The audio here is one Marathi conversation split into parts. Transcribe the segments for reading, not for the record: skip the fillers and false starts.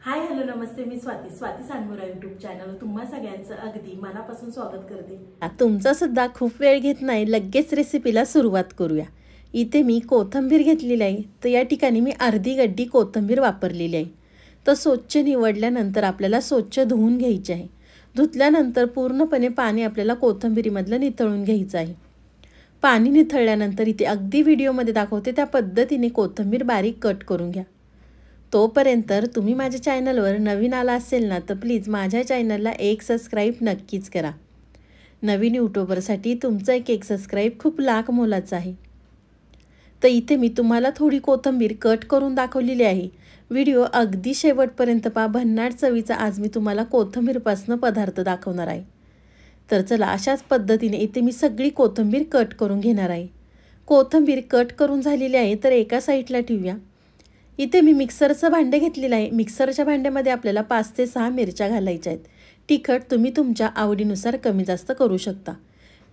हाय हॅलो नमस्ते, मी स्वाती सांगोरा यूट्यूब चॅनल तुम्हा सगळ्यांचं अगदी मनापासून स्वागत करते। तुमचा सुद्धा खूप वेळ घेत नाही, लगेच रेसिपीला सुरुवात करूया। इथे मी कोथिंबीर घेतलेली आहे, तर या ठिकाणी मी अर्धी गड्डी कोथिंबीर वापरलेली आहे। तर स्वच्छ निवडल्यानंतर आपल्याला स्वच्छ धुवून घ्यायची आहे। धुतल्यानंतर पूर्णपणे पाणी आपल्याला कोथिंबीरीमधलं निथळून घ्यायचं आहे। पाणी निथळल्यानंतर इथे अगदी व्हिडिओमध्ये दाखवते त्या पद्धतीने कोथिंबीर बारीक कट करून घ्या। तोपर्यंत तुम्ही माझ्या चॅनलवर नवीन आला असेल ना, तर प्लीज माझ्या चॅनलला एक सबस्क्राईब नक्कीच करा। नवीन यूट्यूबरसाठी तुमचा एक सबस्क्राईब खूप लाख मोलाचा आहे। तर इथे मी तुम्हाला थोडी कोथिंबीर कट करून दाखवलेली आहे। व्हिडिओ अगदी शेवटपर्यंत पहा, भन्नाट चवीचा आज मी तुम्हाला कोथिंबीरपासून पदार्थ दाखवणार आहे। तर चला, अशाच पद्धतीने इथे मी सगळी कोथिंबीर कट करून घेणार आहे। कोथिंबीर कट करून झालेली आहे, तर एका साईडला ठेवूया। इथे मी मिक्सरचं भांडे घेतलेलं आहे। मिक्सरच्या भांड्यामध्ये आपल्याला 5 ते 6 मिरच्या घालायच्या आहेत। तिखट तुम्ही तुमच्या आवडीनुसार कमी जास्त करू शकता।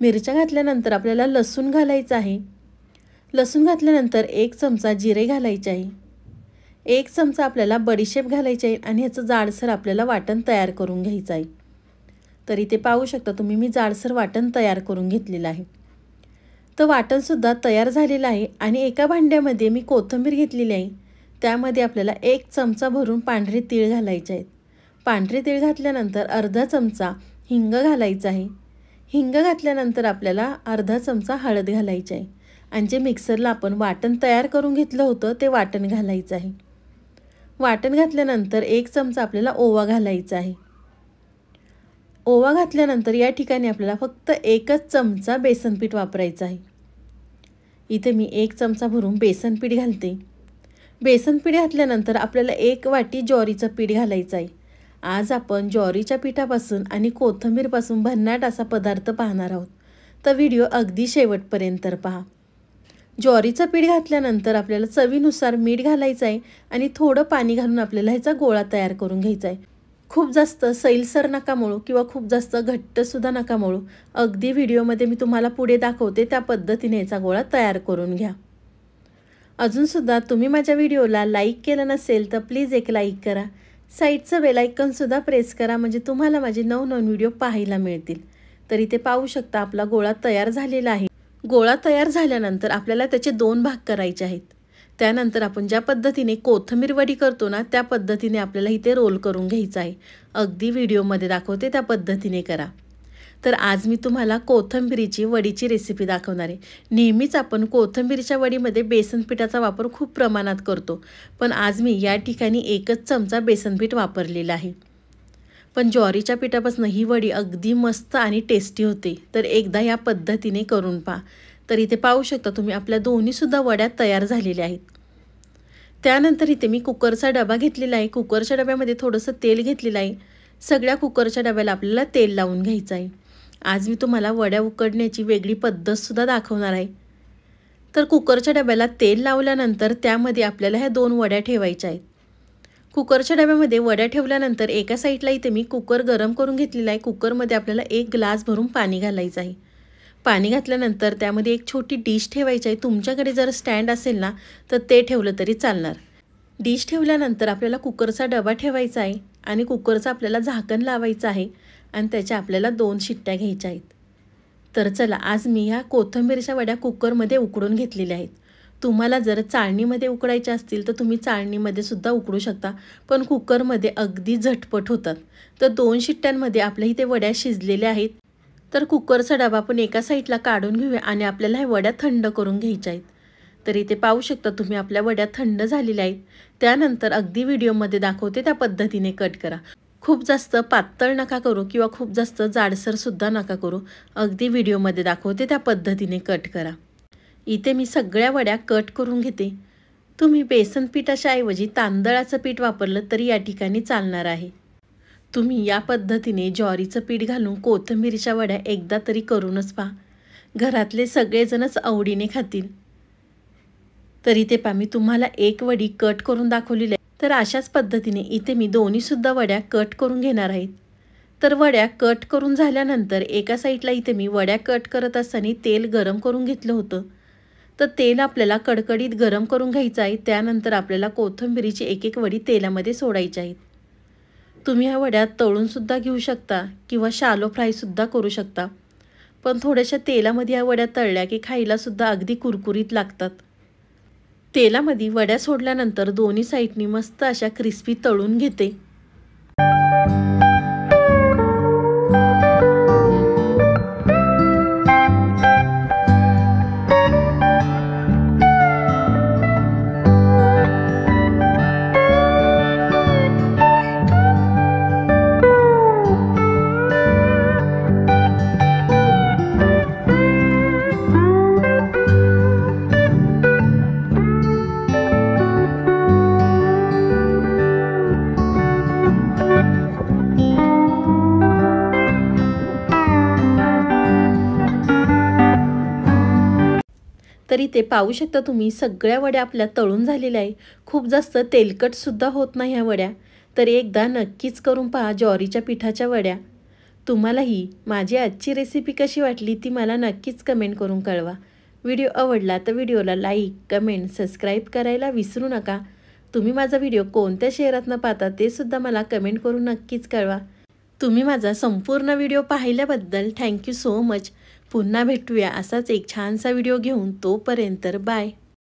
मिरच्या घातल्यानंतर आपल्याला लसूण घालायचं आहे। लसूण घातल्यानंतर 1 चमचा जिरे घालायचे आहे। 1 चमचा आपल्याला बडीशेप घालायची आहे आणि ह्याचं जाडसर आपल्याला वाटण तयार करून घ्यायचं आहे। तर इथे पाहू शकता तुम्ही, मी जाडसर वाटण तयार करून घेतलेलं आहे। तर वाटणसुद्धा तयार झालेलं आहे आणि एका भांड्यामध्ये मी कोथिंबीर घेतलेली आहे। त्यामध्ये आपल्याला 1 चमचा भरून पांढरे तीळ घालायचे आहेत। पांढरे तीळ घातल्यानंतर अर्धा चमचा हिंग घालायचा आहे। हिंग घातल्यानंतर आपल्याला अर्धा चमचा हळद घालायची आहे आणि जे मिक्सरला आपण वाटण तयार करून घेतलं होतं ते वाटण घालायचं आहे। वाटण घातल्यानंतर 1 चमचा आपल्याला ओवा घालायचा आहे। ओवा घातल्यानंतर या ठिकाणी आपल्याला फक्त 1च चमचा बेसन पीठ वापरायचं आहे। इथे मी 1 चमचा भरून बेसन पीठ घालते। बेसन पीठ घातल्यानंतर आपल्याला 1 वाटी ज्वारीचं पीठ घालायचं आहे। आज आपण ज्वारीच्या पिठापासून आणि कोथिंबीरपासून भन्नाट असा पदार्थ पाहणार आहोत, तर व्हिडिओ अगदी शेवटपर्यंत पहा। ज्वारीचं पीठ घातल्यानंतर आपल्याला चवीनुसार मीठ घालायचं आहे आणि थोडं पाणी घालून आपल्याला ह्याचा गोळा तयार करून घ्यायचा आहे। खूप जास्त सैलसर नका मळू किंवा खूप जास्त घट्टसुद्धा नका मळू। अगदी व्हिडिओमध्ये मी तुम्हाला पुढे दाखवते त्या पद्धतीने ह्याचा गोळा तयार करून घ्या। अजूनसुद्धा तुम्ही माझ्या व्हिडिओला लाईक केलं नसेल तर प्लीज एक लाईक करा। साईडचं बेल आयकॉनसुद्धा प्रेस करा, म्हणजे तुम्हाला माझे नवनवीन व्हिडिओ पाहायला मिळतील। तर इथे पाहू शकता आपला गोळा तयार झालेला आहे। गोळा तयार झाल्यानंतर आपल्याला त्याचे 2 भाग करायचे आहेत। त्यानंतर आपण ज्या पद्धतीने कोथिंबीर वडी करतो ना, त्या पद्धतीने आपल्याला इथे रोल करून घ्यायचा आहे। अगदी व्हिडिओमध्ये दाखवते त्या पद्धतीने करा। तर आज मी तुम्हाला कोथिंबीरीची वडीची रेसिपी दाखवणार आहे। नेहमीच आपण कोथिंबीरच्या वडीमध्ये बेसन पिठाचा वापर खूप प्रमाणात करतो, पण आज मी या ठिकाणी 1च चमचा बेसन पीठ वापरलेलं आहे। पण ज्वारीच्या पिठापासून ही वडी अगदी मस्त आणि टेस्टी होते। तर एकदा या पद्धतीने करून पहा। तर इथे पाहू शकता तुम्ही, आपल्या दोन्हीसुद्धा वड्या तयार झालेल्या आहेत। त्यानंतर इथे मी कुकरचा डबा घेतलेला आहे। कुकरच्या डब्यामध्ये थोडंसं तेल घेतलेलं आहे। सगळ्या कुकरच्या डब्याला आपल्याला तेल लावून घ्यायचं आहे। आज मी तुम्हाला वड्या उकडण्याची वेगळी पद्धतसुद्धा दाखवणार आहे। तर कुकरच्या डब्याला तेल लावल्यानंतर त्यामध्ये आपल्याला ह्या 2 वड्या ठेवायच्या आहेत। कुकरच्या डब्यामध्ये वड्या ठेवल्यानंतर एका साईडला इथे मी कुकर गरम करून घेतलेला आहे। कुकरमध्ये आपल्याला 1 ग्लास भरून पाणी घालायचं आहे। पाणी घातल्यानंतर त्यामध्ये एक छोटी डिश ठेवायची आहे। तुमच्याकडे जर स्टँड असेल ना, तर ते ठेवलं तरी चालणार। डिश ठेवल्यानंतर आपल्याला कुकरचा डबा ठेवायचा आहे आणि कुकरचं आपल्याला झाकण लावायचं आहे आणि त्याच्या आपल्याला 2 शिट्ट्या घ्यायच्या आहेत। तर चला, आज मी ह्या कोथिंबीरच्या वड्या कुकरमध्ये उकडून घेतलेल्या आहेत। तुम्हाला जर चाळणीमध्ये उकडायच्या असतील तर तुम्ही चाळणीमध्ये सुद्धा उकडू शकता, पण कुकरमध्ये अगदी झटपट होतात। तर 2 शिट्ट्यांमध्ये आपल्या इथे वड्या शिजलेल्या आहेत। तर कुकरचा डबा आपण एका साईडला काढून घेऊया आणि आपल्याला ह्या वड्या थंड करून घ्यायच्या आहेत। तर इथे पाहू शकता तुम्ही, आपल्या वड्या थंड झालेल्या आहेत। त्यानंतर अगदी व्हिडिओमध्ये दाखवते त्या पद्धतीने कट करा। खूप जास्त पातळ नका करू किंवा खूप जास्त जाडसरसुद्धा नका करू। अगदी व्हिडिओमध्ये दाखवते त्या पद्धतीने कट करा। इथे मी सगळ्या वड्या कट करून घेते। तुम्ही बेसन पिठाच्या ऐवजी तांदळाचं पीठ वापरलं तरी या ठिकाणी चालणार आहे। तुम्ही या पद्धतीने ज्वारीचं पीठ घालून कोथिंबीरच्या वड्या एकदा तरी करूनच पहा। घरातले सगळेजणच आवडीने खातील। तर इथे पहा, मी तुम्हाला 1 वडी कट करून दाखवलेली आहे। तर अशाच पद्धतीने इथे मी दोन्हीसुद्धा वड्या कट करून घेणार आहेत। तर वड्या कट करून झाल्यानंतर एका साईडला इथे मी वड्या कट करत असताना तेल गरम करून घेतलं होतं। तर तेल आपल्याला कडकडीत गरम करून घ्यायचं आहे। त्यानंतर आपल्याला कोथिंबीरीची 1-1 वडी तेलामध्ये सोडायची आहे। तुम्ही ह्या वड्या तळूनसुद्धा घेऊ शकता किंवा शालो फ्रायसुद्धा करू शकता. पण थोड्याशा तेलामध्ये ह्या वड्या तळल्या की खायलासुद्धा अगदी कुरकुरीत लागतात. तेलामध्ये वड्या सोडल्यानंतर दोन्ही साईडनी मस्त अशा क्रिस्पी तळून घेते. तर इथे पाहू शकता तुम्ही सगळ्या वड्या आपल्या तळून झालेल्या आहे. खूप जास्त तेलकटसुद्धा होत नाही ह्या वड्या. तर एकदा नक्कीच करून पहा ज्वारीच्या पिठाच्या वड्या. तुम्हालाही माझी आजची रेसिपी कशी वाटली ती मला नक्कीच कमेंट करून कळवा. व्हिडिओ आवडला तर व्हिडिओला लाईक, कमेंट, सबस्क्राईब करायला विसरू नका. तुम्ही माझा व्हिडिओ कोणत्या शहरातनं पाहता ते सुद्धा मला कमेंट करून नक्कीच कळवा. तुम्ही माझा संपूर्ण व्हिडिओ पाहिल्याबद्दल थँक्यू सो मच. पुन्हा भेटूया असाच एक छानसा व्हिडिओ घेऊन. तोपर्यंत बाय.